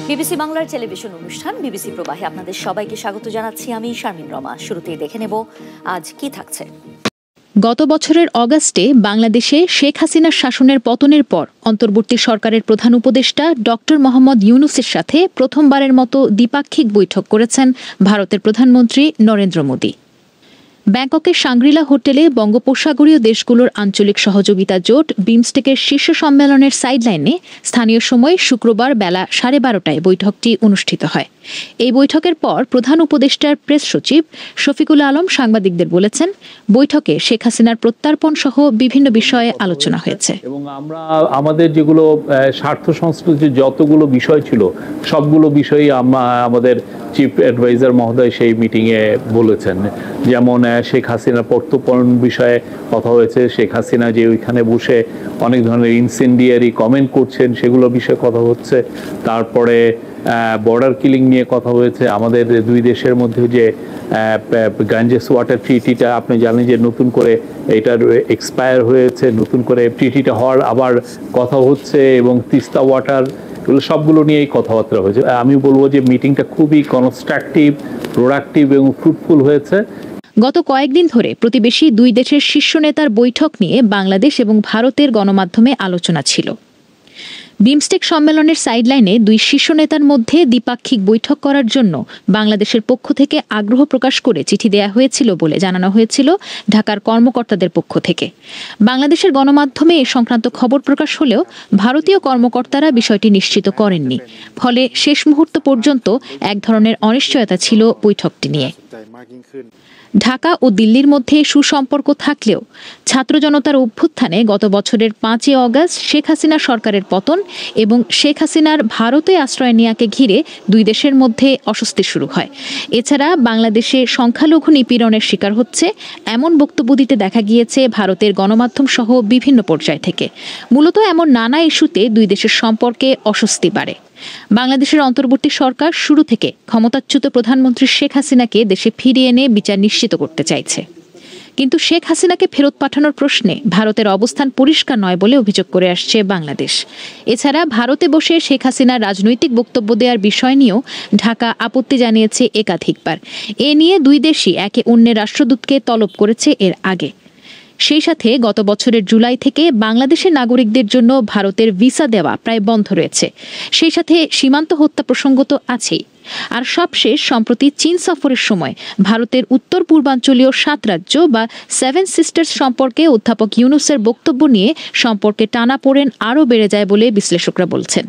BBC বাংলার television অনুষ্ঠান BBC প্রবাহে আপনাদের সবাইকে স্বাগত জানাচ্ছি। আমি শারমিন রমা। শুরুতেই দেখে নেব আজ কি থাকছে। গত বছরের অগাস্টে বাংলাদেশে শেখ হাসিনার শাসনের পতনের পর অন্তর্বর্তী সরকারের প্রধান উপদেষ্টা ডক্টর মোহাম্মদ ইউনূসের সাথে প্রথমবারের মতো দ্বিপাক্ষিক বৈঠক করেছেন ভারতের প্রধানমন্ত্রী নরেন্দ্র মোদি। ব্যাংককের সাংগ্রিলা হোটেলে বঙ্গোপসাগরীয় দেশগুলোর আঞ্চলিক সহযোগিতা জোট বিমস্টেকের শীর্ষ সম্মেলনের সাইডলাইনে স্থানীয় সময় শুক্রবার বেলা 12:30টায় বৈঠকটি অনুষ্ঠিত হয়। এই বৈঠকের পর প্রধান উপদেষ্টার প্রেস সচিব শফিকুল আলম সাংবাদিকদের বলেছেন, বৈঠকে শেখ হাসিনার প্রত্যার্পণ সহ বিভিন্ন বিষয়ে আলোচনা হয়েছে এবং আমরা আমাদের যেগুলো স্বার্থ সংশ্লিষ্ট যতগুলো বিষয় ছিল সবগুলো বিষয়ই আমাদের চিফ অ্যাডভাইজার মহোদয় সেই মিটিংয়ে বলেছেন। যেমন শেখ হাসিনার প্রত্যার্পণ বিষয়ে কথা হয়েছে, শেখ হাসিনা যে ওইখানে বসে অনেক ধরনের ইনসেন্ডিয়ারি কমেন্ট করছেন সেগুলো বিষয়ে কথা হচ্ছে। তারপরে বর্ডার কিলিং নিয়ে কথা হয়েছে। আমাদের দুই দেশের মধ্যে যে গাঞ্জেস ওয়াটার ট্রিটিটা আপনি জানেন যে নতুন করে এটার এক্সপায়ার হয়েছে, নতুন করে ট্রিটিটা হওয়ার আবার কথা হচ্ছে, এবং তিস্তা ওয়াটার, এগুলো সবগুলো নিয়েই কথাবার্তা হয়েছে। আমি বলবো যে মিটিংটা খুবই কনস্ট্রাকটিভ, প্রোডাক্টিভ এবং ফ্রুটফুল হয়েছে। গত কয়েকদিন ধরে প্রতিবেশী দুই দেশের শীর্ষ নেতার বৈঠক নিয়ে বাংলাদেশ এবং ভারতের গণমাধ্যমে আলোচনা ছিল। বিমস্টেক সম্মেলনের সাইডলাইনে দুই শীর্ষ নেতার মধ্যে দ্বিপাক্ষিক বৈঠক করার জন্য বাংলাদেশের পক্ষ থেকে আগ্রহ প্রকাশ করে চিঠি দেয়া হয়েছিল বলে জানানো হয়েছিল ঢাকার কর্মকর্তাদের পক্ষ থেকে। বাংলাদেশের গণমাধ্যমে এ সংক্রান্ত খবর প্রকাশ হলেও ভারতীয় কর্মকর্তারা বিষয়টি নিশ্চিত করেননি। ফলে শেষ মুহূর্ত পর্যন্ত এক ধরনের অনিশ্চয়তা ছিল বৈঠকটি নিয়ে। ঢাকা ও দিল্লির মধ্যে সুসম্পর্ক থাকলেও ছাত্র জনতার অভ্যুত্থানে গত বছরের 5 অগাস্ট শেখ হাসিনা সরকারের পতন এবং শেখ হাসিনার ভারতে আশ্রয় নেওয়াকে ঘিরে দুই দেশের মধ্যে অস্বস্তি শুরু হয়। এছাড়া বাংলাদেশে সংখ্যালঘু নিপীড়নের শিকার হচ্ছে এমন বক্তব্য দিতে দেখা গিয়েছে ভারতের গণমাধ্যম সহ বিভিন্ন পর্যায় থেকে। মূলত এমন নানা ইস্যুতে দুই দেশের সম্পর্কে অস্বস্তি বাড়ে। বাংলাদেশের অন্তর্বর্তী সরকার শুরু থেকে ক্ষমতাচ্যুত প্রধানমন্ত্রী শেখ হাসিনাকে দেশে ফিরিয়ে এনে বিচার নিশ্চিত করতে চাইছে। কিন্তু শেখ হাসিনাকে ফেরত পাঠানোর প্রশ্নে ভারতের অবস্থান পরিষ্কার নয় বলে অভিযোগ করে আসছে বাংলাদেশ। এছাড়া ভারতে বসে শেখ হাসিনার রাজনৈতিক বক্তব্য দেওয়ার বিষয় নিয়েও ঢাকা আপত্তি জানিয়েছে একাধিকবার। এ নিয়ে দুই দেশই একে অন্যের রাষ্ট্রদূতকে তলব করেছে এর আগে। সেই সাথে গত বছরের জুলাই থেকে বাংলাদেশের নাগরিকদের জন্য ভারতের ভিসা দেওয়া প্রায় বন্ধ রয়েছে। সেই সাথে সীমান্ত হত্যা প্রসঙ্গ তো আছেই। আর সবশেষ সম্প্রতি চীন সফরের সময় ভারতের উত্তর পূর্বাঞ্চলীয় 7 রাজ্য বা 7 সিস্টার্স সম্পর্কে অধ্যাপক ইউনূসের বক্তব্য নিয়ে সম্পর্কে টানাপোড়েন আরও বেড়ে যায় বলে বিশ্লেষকরা বলছেন।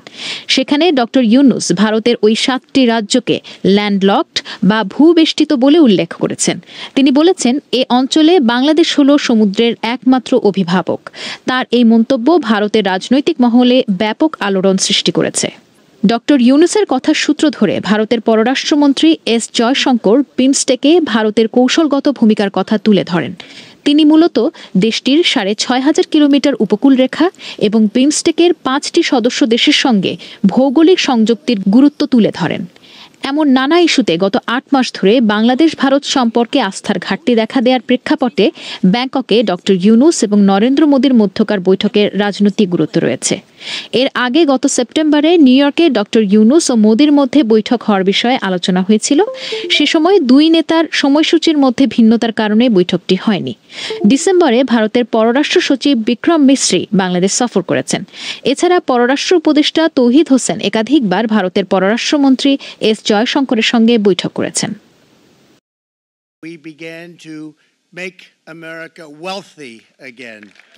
সেখানে ডক্টর ইউনূস ভারতের ওই 7টি রাজ্যকে ল্যান্ডলকড বা ভূবেষ্টিত বলে উল্লেখ করেছেন। তিনি বলেছেন, এ অঞ্চলে বাংলাদেশ হল সমুদ্রের একমাত্র অভিভাবক। তার এই মন্তব্য ভারতের রাজনৈতিক মহলে ব্যাপক আলোড়ন সৃষ্টি করেছে। ডক্টর ইউনূসের কথার সূত্র ধরে ভারতের পররাষ্ট্রমন্ত্রী এস জয়শঙ্কর বিমস্টেকে ভারতের কৌশলগত ভূমিকার কথা তুলে ধরেন। তিনি মূলত দেশটির 6,500 কিলোমিটার উপকূল রেখা এবং বিমস্টেকের 5টি সদস্য দেশের সঙ্গে ভৌগোলিক সংযুক্তির গুরুত্ব তুলে ধরেন। এমন নানা ইস্যুতে গত 8 মাস ধরে বাংলাদেশ ভারত সম্পর্কে আস্থার ঘাটতি দেখা দেওয়ার প্রেক্ষাপটে ব্যাংককে ডক্টর ইউনূস এবং নরেন্দ্র মোদির মধ্যকার বৈঠকের রাজনৈতিক গুরুত্ব রয়েছে। এর আগে গত সেপ্টেম্বরে নিউ ইয়র্কে ডক্টর ইউনূস ও মোদির মধ্যে বৈঠক হওয়ার বিষয়ে আলোচনা হয়েছিল। সে সময় দুই নেতার সময়সূচির মধ্যে ভিন্নতার কারণে বৈঠকটি হয়নি। ডিসেম্বরে ভারতের পররাষ্ট্র সচিব বিক্রম মিশ্রি বাংলাদেশ সফর করেছেন। এছাড়া পররাষ্ট্র উপদেষ্টা তৌহিদ হোসেন একাধিকবার ভারতের পররাষ্ট্রমন্ত্রী এস জয়শঙ্করের সঙ্গে বৈঠক করেছেন।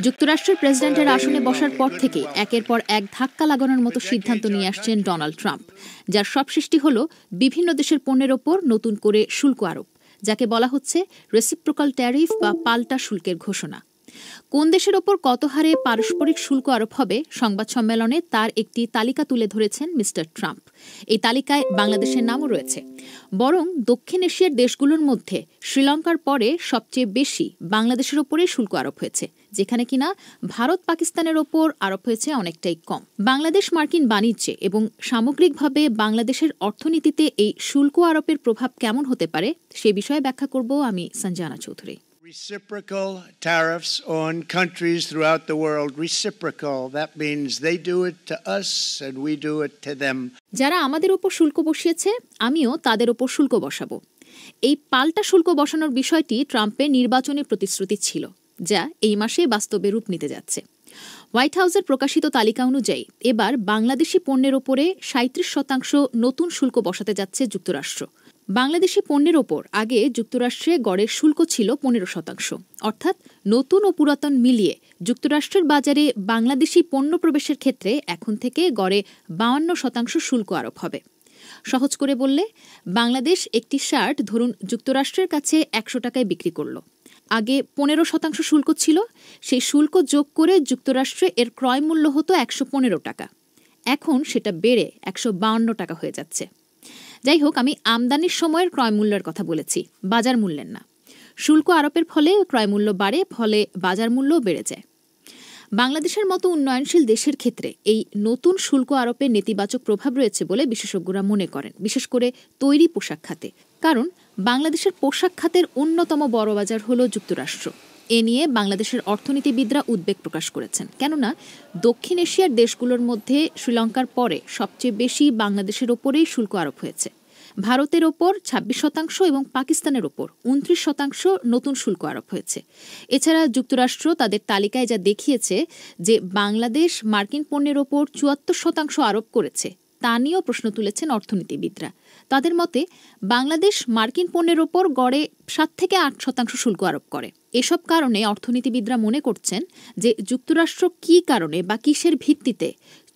যুক্তরাষ্ট্রের প্রেসিডেন্টের আসনে বসার পর থেকে একের পর এক ধাক্কা লাগানোর মতো সিদ্ধান্ত নিয়ে আসছেন ডোনাল্ড ট্রাম্প, যার সব সৃষ্টি হল বিভিন্ন দেশের পণ্যের ওপর নতুন করে শুল্ক আরোপ, যাকে বলা হচ্ছে রেসিপ্রোকাল ট্যারিফ বা পাল্টা শুল্কের ঘোষণা। কোন দেশের ওপর কত হারে পারস্পরিক শুল্ক আরোপ হবে সংবাদ সম্মেলনে তার একটি তালিকা তুলে ধরেছেন মিস্টার ট্রাম্প। এই তালিকায় বাংলাদেশের নামও রয়েছে। বরং দক্ষিণ এশিয়ার দেশগুলোর মধ্যে শ্রীলঙ্কার পরে সবচেয়ে বেশি বাংলাদেশের ওপরে শুল্ক আরোপ হয়েছে, যেখানে কিনা ভারত পাকিস্তানের ওপর আরোপ হয়েছে অনেকটাই কম। বাংলাদেশ মার্কিন বাণিজ্যে এবং সামগ্রিকভাবে বাংলাদেশের অর্থনীতিতে এই শুল্ক আরোপের প্রভাব কেমন হতে পারে সে বিষয়ে ব্যাখ্যা করব আমি Sanjana Chowdhury. Reciprocal tariffs on countries throughout the world. Reciprocal. That means they do it to us and we do it to them. যারা আমাদের উপর শুল্ক বসিয়েছে আমিও তাদের উপর শুল্ক বসাবো। এই পাল্টা শুল্ক বসানোর বিষয়টি ট্রাম্পের নির্বাচনী প্রতিশ্রুতি ছিল, যা এই মাসে বাস্তবে রূপ নিতে যাচ্ছে। হোয়াইট হাউসের প্রকাশিত তালিকা অনুযায়ী এবার বাংলাদেশি পণ্যের ওপরে 37% নতুন শুল্ক বসাতে যাচ্ছে যুক্তরাষ্ট্র। বাংলাদেশি পণ্যের ওপর আগে যুক্তরাষ্ট্রে গড়ের শুল্ক ছিল 15%, অর্থাৎ নতুন ও পুরাতন মিলিয়ে যুক্তরাষ্ট্রের বাজারে বাংলাদেশি পণ্য প্রবেশের ক্ষেত্রে এখন থেকে গড়ে 52% শুল্ক আরোপ হবে। সহজ করে বললে, বাংলাদেশ একটি শার্ট ধরুন যুক্তরাষ্ট্রের কাছে 100 টাকায় বিক্রি করল। আগে 15% শুল্ক ছিল, সেই শুল্ক যোগ করে যুক্তরাষ্ট্রে এর ক্রয় মূল্য হতো 115 টাকা। এখন সেটা বেড়ে 152 টাকা হয়ে যাচ্ছে। যাই হোক, আমি আমদানির সময়ের ক্রয় মূল্যের কথা বলেছি, বাজার মূল্যের না। শুল্ক আরোপের ফলে ক্রয় মূল্য বাড়ে, ফলে বাজার মূল্যও বেড়ে যায়। বাংলাদেশের মতো উন্নয়নশীল দেশের ক্ষেত্রে এই নতুন শুল্ক আরোপের নেতিবাচক প্রভাব রয়েছে বলে বিশেষজ্ঞরা মনে করেন, বিশেষ করে তৈরি পোশাক খাতে। কারণ বাংলাদেশের পোশাক খাতের অন্যতম বড় বাজার হল যুক্তরাষ্ট্র। এ নিয়ে বাংলাদেশের অর্থনীতিবিদরা উদ্বেগ প্রকাশ করেছেন, কেননা দক্ষিণ এশিয়ার দেশগুলোর মধ্যে শ্রীলঙ্কার পরে সবচেয়ে বেশি বাংলাদেশের ওপরেই শুল্ক আরোপ হয়েছে। ভারতের ওপর 26% এবং পাকিস্তানের ওপর 29% নতুন শুল্ক আরোপ হয়েছে। এছাড়া যুক্তরাষ্ট্র তাদের তালিকায় যা দেখিয়েছে যে বাংলাদেশ মার্কিন পণ্যের ওপর 74% আরোপ করেছে, তা নিয়েও প্রশ্ন তুলেছেন অর্থনীতিবিদরা। তাদের মতে বাংলাদেশ মার্কিন পণ্যের ওপর গড়ে 7 থেকে 8% শুল্ক আরোপ করে। এসব কারণে অর্থনীতিবিদরা মনে করছেন যে যুক্তরাষ্ট্র কী কারণে বা কিসের ভিত্তিতে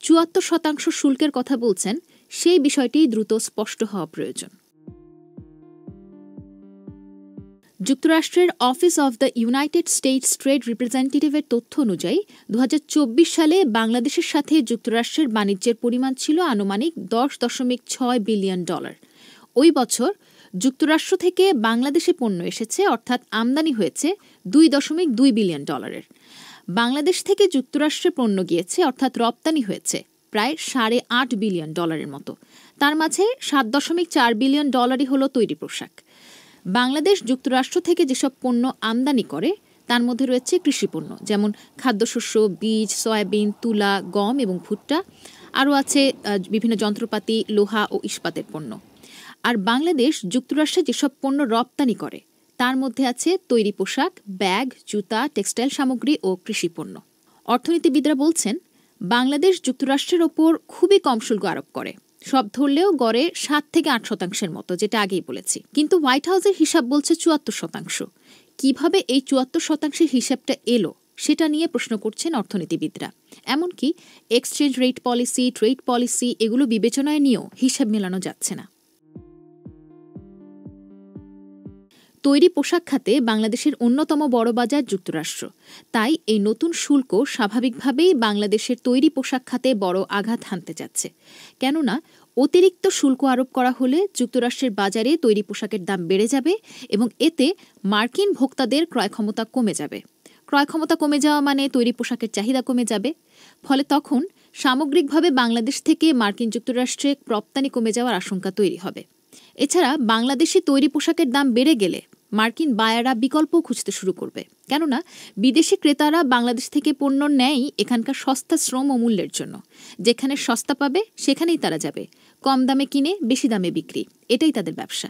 74% শুল্কের কথা বলছেন, সেই বিষয়টি দ্রুত স্পষ্ট হওয়া প্রয়োজন। যুক্তরাষ্ট্রের office of the United States trade রিপ্রেজেন্টেটিভের তথ্য অনুযায়ী 2024 সালে বাংলাদেশের সাথে যুক্তরাষ্ট্রের বাণিজ্যের পরিমাণ ছিল আনুমানিক $10.6 বিলিয়ন। ওই বছর যুক্তরাষ্ট্র থেকে বাংলাদেশে পণ্য এসেছে, অর্থাৎ আমদানি হয়েছে $2.2 বিলিয়ন। বাংলাদেশ থেকে যুক্তরাষ্ট্রে পণ্য গিয়েছে, অর্থাৎ রপ্তানি হয়েছে প্রায় $8.5 বিলিয়ন মতো। তার মাঝে $7.4 বিলিয়ন হলো তৈরি পোশাক। বাংলাদেশ যুক্তরাষ্ট্র থেকে যেসব পণ্য আমদানি করে তার মধ্যে রয়েছে কৃষিপণ্য, যেমন খাদ্যশস্য, বীজ, সয়াবিন, তুলা, গম এবং ভুট্টা। আরও আছে বিভিন্ন যন্ত্রপাতি, লোহা ও ইস্পাতের পণ্য। আর বাংলাদেশ যুক্তরাষ্ট্রে যেসব পণ্য রপ্তানি করে তার মধ্যে আছে তৈরি পোশাক, ব্যাগ, জুতা, টেক্সটাইল সামগ্রী ও কৃষিপণ্য। অর্থনীতিবিদরা বলছেন বাংলাদেশ যুক্তরাষ্ট্রের ওপর খুবই কম শুল্ক আরোপ করে, সব ধরলেও গড়ে 7 থেকে 8% মতো, যেটা আগেই বলেছি। কিন্তু হোয়াইট হাউসের হিসাব বলছে 74%। কিভাবে এই 74% হিসাবটা এলো সেটা নিয়ে প্রশ্ন করছেন অর্থনীতিবিদরা। এমনকি exchange rate policy, trade policy এগুলো বিবেচনায় নিয়েও হিসাব মেলানো যাচ্ছে না। তৈরি পোশাক খাতে বাংলাদেশের অন্যতম বড় বাজার যুক্তরাষ্ট্র, তাই এই নতুন শুল্ক স্বাভাবিকভাবেই বাংলাদেশের তৈরি পোশাক খাতে বড় আঘাত হানতে যাচ্ছে। কেননা অতিরিক্ত শুল্ক আরোপ করা হলে যুক্তরাষ্ট্রের বাজারে তৈরি পোশাকের দাম বেড়ে যাবে এবং এতে মার্কিন ভোক্তাদের ক্রয় ক্ষমতা কমে যাবে। ক্রয় ক্ষমতা কমে যাওয়া মানে তৈরি পোশাকের চাহিদা কমে যাবে, ফলে তখন সামগ্রিকভাবে বাংলাদেশ থেকে মার্কিন যুক্তরাষ্ট্রে রপ্তানি কমে যাওয়ার আশঙ্কা তৈরি হবে। এছাড়া বাংলাদেশি তৈরি পোশাকের দাম বেড়ে গেলে মার্কিন বায়াররা বিকল্প খুঁজতে শুরু করবে, কেননা বিদেশি ক্রেতারা বাংলাদেশ থেকে পণ্য নেয় এখানকার সস্তা শ্রম ও মূল্যের জন্য। যেখানে সস্তা পাবে সেখানেই তারা যাবে, কম দামে কিনে বেশি দামে বিক্রি, এটাই তাদের ব্যবসা।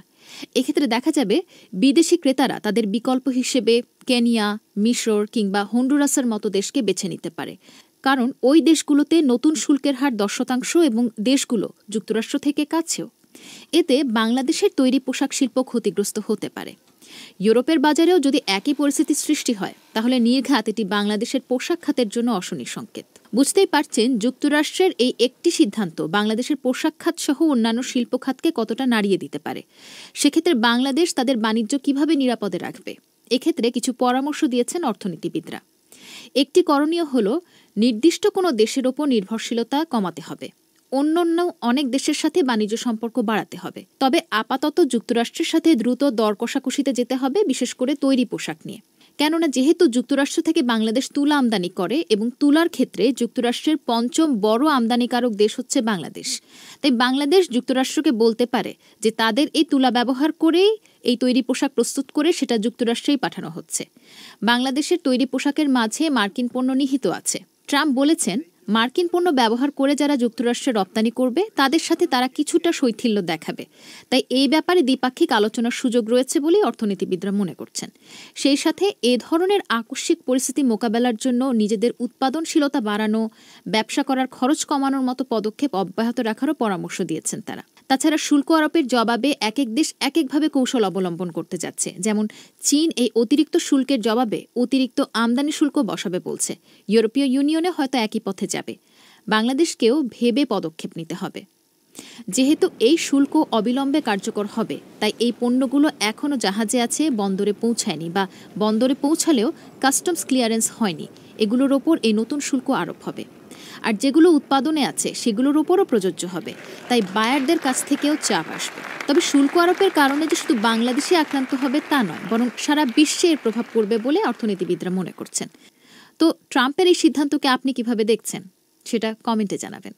এক্ষেত্রে দেখা যাবে বিদেশি ক্রেতারা তাদের বিকল্প হিসেবে কেনিয়া, মিশর কিংবা হন্ডুরাসের মতো দেশকে বেছে নিতে পারে, কারণ ওই দেশগুলোতে নতুন শুল্কের হার 10% এবং দেশগুলো যুক্তরাষ্ট্র থেকে কাছেও। এতে বাংলাদেশের তৈরি পোশাক শিল্প ক্ষতিগ্রস্ত হতে পারে। ইউরোপের বাজারেও যদি একই পরিস্থিতি সৃষ্টি হয় তাহলে নির্ঘাত এটি বাংলাদেশের পোশাক খাতের জন্য অশনি সংকেত। বুঝতেই পারছেন যুক্তরাষ্ট্রের এই একটি সিদ্ধান্ত বাংলাদেশের পোশাক খাত সহ অন্যান্য শিল্প খাতকে কতটা নাড়িয়ে দিতে পারে। সেক্ষেত্রে বাংলাদেশ তাদের বাণিজ্য কিভাবে নিরাপদে রাখবে, এক্ষেত্রে কিছু পরামর্শ দিয়েছেন অর্থনীতিবিদরা। একটি করণীয় হল নির্দিষ্ট কোনো দেশের ওপর নির্ভরশীলতা কমাতে হবে, অন্যান্য অনেক দেশের সাথে বাণিজ্য সম্পর্ক বাড়াতে হবে। তবে আপাতত যুক্তরাষ্ট্রের সাথে দ্রুত দর কষাকষিতে যেতে হবে, বিশেষ করে তৈরি পোশাক নিয়ে। কেননা যেহেতু যুক্তরাষ্ট্র থেকে বাংলাদেশ তুলা আমদানি করে এবং তুলার ক্ষেত্রে যুক্তরাষ্ট্রের পঞ্চম বড় আমদানিকারক দেশ হচ্ছে বাংলাদেশ, তাই বাংলাদেশ যুক্তরাষ্ট্রকে বলতে পারে যে তাদের এই তুলা ব্যবহার করেই এই তৈরি পোশাক প্রস্তুত করে সেটা যুক্তরাষ্ট্রেই পাঠানো হচ্ছে। বাংলাদেশের তৈরি পোশাকের মাঝে মার্কিন পণ্য নিহিত আছে। ট্রাম্প বলেছেন, মার্কিন পণ্য ব্যবহার করে যারা যুক্তরাষ্ট্রে রপ্তানি করবে তাদের সাথে তারা কিছুটা শৈথিল্য দেখাবে। তাই এই ব্যাপারে দ্বিপাক্ষিক আলোচনার সুযোগ রয়েছে বলেই অর্থনীতিবিদরা মনে করছেন। সেই সাথে এ ধরনের আকস্মিক পরিস্থিতি মোকাবেলার জন্য নিজেদের উৎপাদনশীলতা বাড়ানো, ব্যবসা করার খরচ কমানোর মতো পদক্ষেপ অব্যাহত রাখারও পরামর্শ দিয়েছেন তারা। তাছাড়া শুল্ক আরোপের জবাবে এক এক দেশ এক একভাবে কৌশল অবলম্বন করতে যাচ্ছে। যেমন চীন এই অতিরিক্ত শুল্কের জবাবে অতিরিক্ত আমদানি শুল্ক বসাবে বলছে। ইউরোপীয় ইউনিয়নে হয়তো একই পথে যাবে। বাংলাদেশকেও ভেবে পদক্ষেপ নিতে হবে। যেহেতু এই শুল্ক অবিলম্বে কার্যকর হবে, তাই এই পণ্যগুলো এখনও জাহাজে আছে, বন্দরে পৌঁছায়নি বা বন্দরে পৌঁছালেও কাস্টমস ক্লিয়ারেন্স হয়নি। এগুলোর ওপর এই নতুন শুল্ক আরোপ হবে। আর যেগুলো উৎপাদনে আছে সেগুলোর ওপরও প্রযোজ্য হবে। তাই বায়ারদের কাছ থেকেও চাপ আসবে। তবে শুল্ক আরোপের কারণে যে শুধু বাংলাদেশে আক্রান্ত হবে তা নয়, বরং সারা বিশ্বে এর প্রভাব পড়বে বলে অর্থনীতিবিদরা মনে করছেন। তো ট্রাম্পের এই সিদ্ধান্তকে আপনি কিভাবে দেখছেন সেটা কমেন্টে জানাবেন।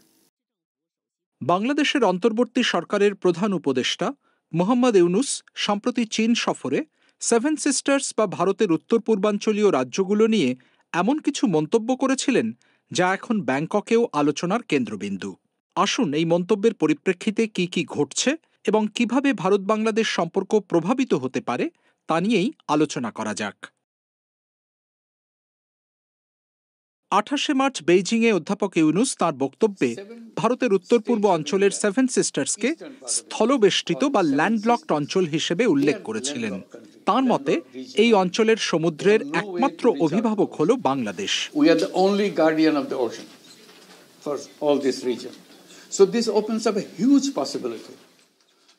বাংলাদেশের অন্তর্বর্তী সরকারের প্রধান উপদেষ্টা মোহাম্মদ ইউনুস সম্প্রতি চীন সফরে সেভেন সিস্টার্স বা ভারতের উত্তর পূর্বাঞ্চলীয় রাজ্যগুলো নিয়ে এমন কিছু মন্তব্য করেছিলেন যা এখন ব্যাংককেও আলোচনার কেন্দ্রবিন্দু। আসুন এই মন্তব্যের পরিপ্রেক্ষিতে কি কি ঘটছে এবং কিভাবে ভারত বাংলাদেশ সম্পর্ক প্রভাবিত হতে পারে তা নিয়েই আলোচনা করা যাক। 28 মার্চ বেইজিংয়ে অধ্যাপক ইউনুস তাঁর বক্তব্যে ভারতের উত্তর পূর্ব অঞ্চলের সেভেন সিস্টার্সকে স্থলবেষ্টিত বা ল্যান্ডলকড অঞ্চল হিসেবে উল্লেখ করেছিলেন। তাঁর মতে এই অঞ্চলের সমুদ্রের একমাত্র অভিভাবক হল বাংলাদেশ।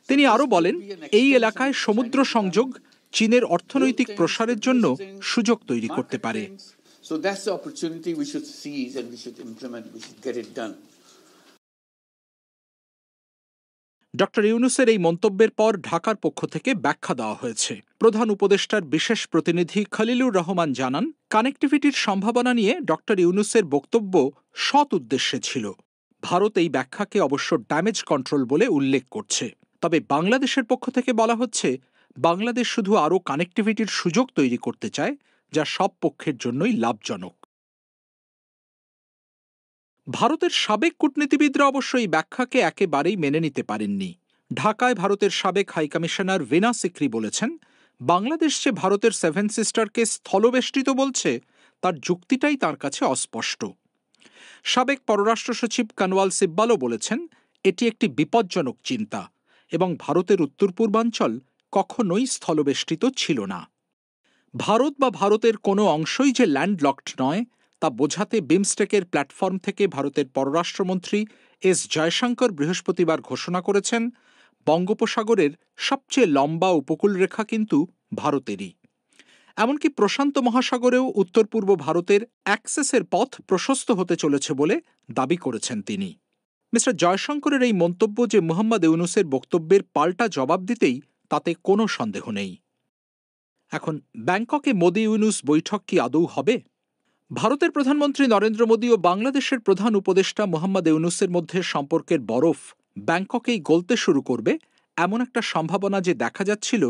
তিনি আরও বলেন, এই এলাকায় সমুদ্র সংযোগ চীনের অর্থনৈতিক প্রসারের জন্য সুযোগ তৈরি করতে পারে। So that's the opportunity we should seize and we should implement, we should get it done. Doctor ইউনুসের এই মন্তব্যের পর ঢাকার পক্ষ থেকে ব্যাখ্যা দেওয়া হয়েছে। প্রধান উপদেষ্টার বিশেষ প্রতিনিধি খলিলুর রহমান জানান, কানেক্টিভিটির সম্ভাবনা নিয়ে ডক্টর ইউনুসের বক্তব্য সৎ উদ্দেশ্যে ছিল। ভারত এই ব্যাখ্যাকে অবশ্য ড্যামেজ কন্ট্রোল বলে উল্লেখ করছে। তবে বাংলাদেশের পক্ষ থেকে বলা হচ্ছে, বাংলাদেশ শুধু আরও কানেক্টিভিটির সুযোগ তৈরি করতে চায়, যা সব পক্ষের জন্যই লাভজনক। ভারতের সাবেক কূটনীতিবিদরা অবশ্য এই ব্যাখ্যাকে একেবারেই মেনে নিতে পারেননি। ঢাকায় ভারতের সাবেক হাইকমিশনার ভীনা সিকরি বলেছেন, বাংলাদেশ যে ভারতের সেভেন সিস্টারকে স্থলবেষ্টিত বলছে তার যুক্তিটাই তার কাছে অস্পষ্ট। সাবেক পররাষ্ট্র সচিব কানওয়াল সিব্বালও বলেছেন, এটি একটি বিপজ্জনক চিন্তা এবং ভারতের উত্তর পূর্বাঞ্চল কখনোই স্থলবেষ্টিত ছিল না। ভারত বা ভারতের কোনো অংশই যে ল্যান্ডলকড নয় তা বোঝাতে বিমস্টেকের প্ল্যাটফর্ম থেকে ভারতের পররাষ্ট্রমন্ত্রী এস জয়শঙ্কর বৃহস্পতিবার ঘোষণা করেছেন, বঙ্গোপসাগরের সবচেয়ে লম্বা উপকূলরেখা কিন্তু ভারতেরই। এমনকি প্রশান্ত মহাসাগরেও উত্তর পূর্ব ভারতের অ্যাক্সেসের পথ প্রশস্ত হতে চলেছে বলে দাবি করেছেন তিনি। মিস্টার জয়শঙ্করের এই মন্তব্য যে মোহাম্মদ ইউনুসের বক্তব্যের পাল্টা জবাব দিতেই তাতে কোনো সন্দেহ নেই। এখন ব্যাংককে মোদি ইউনুস বৈঠক কি আদৌ হবে? ভারতের প্রধানমন্ত্রী নরেন্দ্র মোদী ও বাংলাদেশের প্রধান উপদেষ্টা মোহাম্মদ ইউনুসের মধ্যে সম্পর্কের বরফ ব্যাংককেই গলতে শুরু করবে এমন একটা সম্ভাবনা যে দেখা যাচ্ছিল,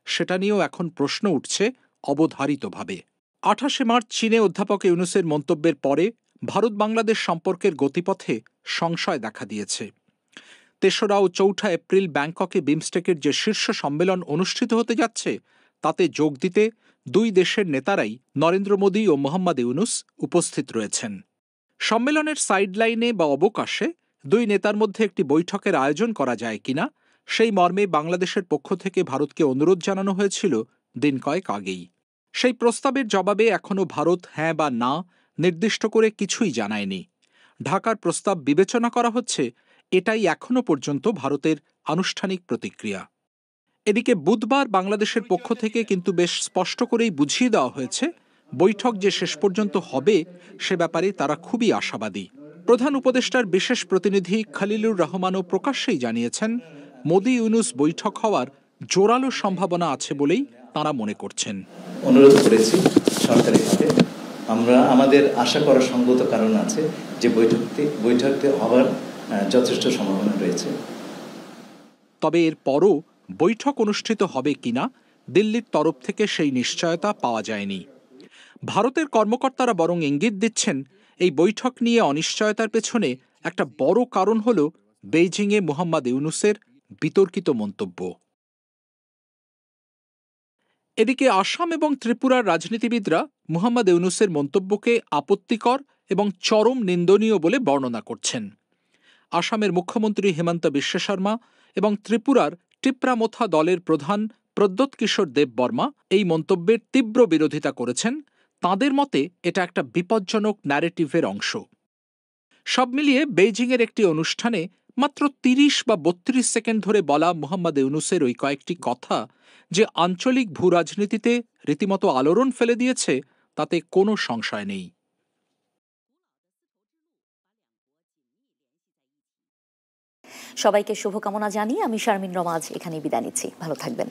সেটা নিয়েও এখন প্রশ্ন উঠছে অবধারিতভাবে। 28 মার্চ চীনে অধ্যাপক ইউনুসের মন্তব্যের পরে ভারত বাংলাদেশ সম্পর্কের গতিপথে সংশয় দেখা দিয়েছে। 3রা ও 4ঠা এপ্রিল ব্যাংককে বিমস্টেকের যে শীর্ষ সম্মেলন অনুষ্ঠিত হতে যাচ্ছে তাতে যোগ দিতে দুই দেশের নেতারাই নরেন্দ্র মোদী ও মোহাম্মদ ইউনুস উপস্থিত রয়েছেন। সম্মেলনের সাইডলাইনে বা অবকাশে দুই নেতার মধ্যে একটি বৈঠকের আয়োজন করা যায় কিনা সেই মর্মে বাংলাদেশের পক্ষ থেকে ভারতকে অনুরোধ জানানো হয়েছিল দিন কয়েক আগেই। সেই প্রস্তাবের জবাবে এখনও ভারত হ্যাঁ বা না নির্দিষ্ট করে কিছুই জানায়নি। ঢাকার প্রস্তাব বিবেচনা করা হচ্ছে, এটাই এখনও পর্যন্ত ভারতের আনুষ্ঠানিক প্রতিক্রিয়া। এদিকে বুধবার বাংলাদেশের পক্ষ থেকে কিন্তু বেশ স্পষ্ট করেই বুঝিয়ে দেওয়া হয়েছে, বৈঠক যে শেষ পর্যন্ত হবে সে ব্যাপারে তারা খুবই আশাবাদী। প্রধান উপদেষ্টার বিশেষ প্রতিনিধি খলিলুর রহমানও প্রকাশ্যেই জানিয়েছেন, মোদি ইউনুস বৈঠক হওয়ার জোরালো সম্ভাবনা আছে বলেই তাঁরা মনে করছেন। অনুরোধ করেছি সরকারিভাবে। আমরা আমাদের আশা করার সঙ্গত কারণ আছে যে বৈঠকটি হওয়ার যথেষ্ট সম্ভাবনা রয়েছে। তবে এর পরও বৈঠক অনুষ্ঠিত হবে কিনা দিল্লির তরফ থেকে সেই নিশ্চয়তা পাওয়া যায়নি। ভারতের কর্মকর্তারা বরং ইঙ্গিত দিচ্ছেন এই বৈঠক নিয়ে অনিশ্চয়তার পেছনে একটা বড় কারণ হল বেইজিংয়ে মোহাম্মদ ইউনূসের বিতর্কিত মন্তব্য। এদিকে আসাম এবং ত্রিপুরার রাজনীতিবিদরা মোহাম্মদ ইউনূসের মন্তব্যকে আপত্তিকর এবং চরম নিন্দনীয় বলে বর্ণনা করছেন। আসামের মুখ্যমন্ত্রী হিমন্ত বিশ্ব শর্মা এবং ত্রিপুরার টিপ্রামোথা দলের প্রধান প্রদ্যোৎ কিশোর দেববর্মা এই মন্তব্যের তীব্র বিরোধিতা করেছেন। তাঁদের মতে এটা একটা বিপজ্জনক ন্যারেটিভের অংশ। সব মিলিয়ে বেইজিংয়ের একটি অনুষ্ঠানে মাত্র ৩০ বা ৩২ সেকেন্ড ধরে বলা মোহাম্মদ ইউনূসের ওই কয়েকটি কথা যে আঞ্চলিক ভূরাজনীতিতে রীতিমতো আলোড়ন ফেলে দিয়েছে তাতে কোনো সংশয় নেই। সবাইকে শুভকামনা জানিয়ে আমি শারমিন রমা আজ এখানেই বিদায় নিচ্ছি। ভালো থাকবেন।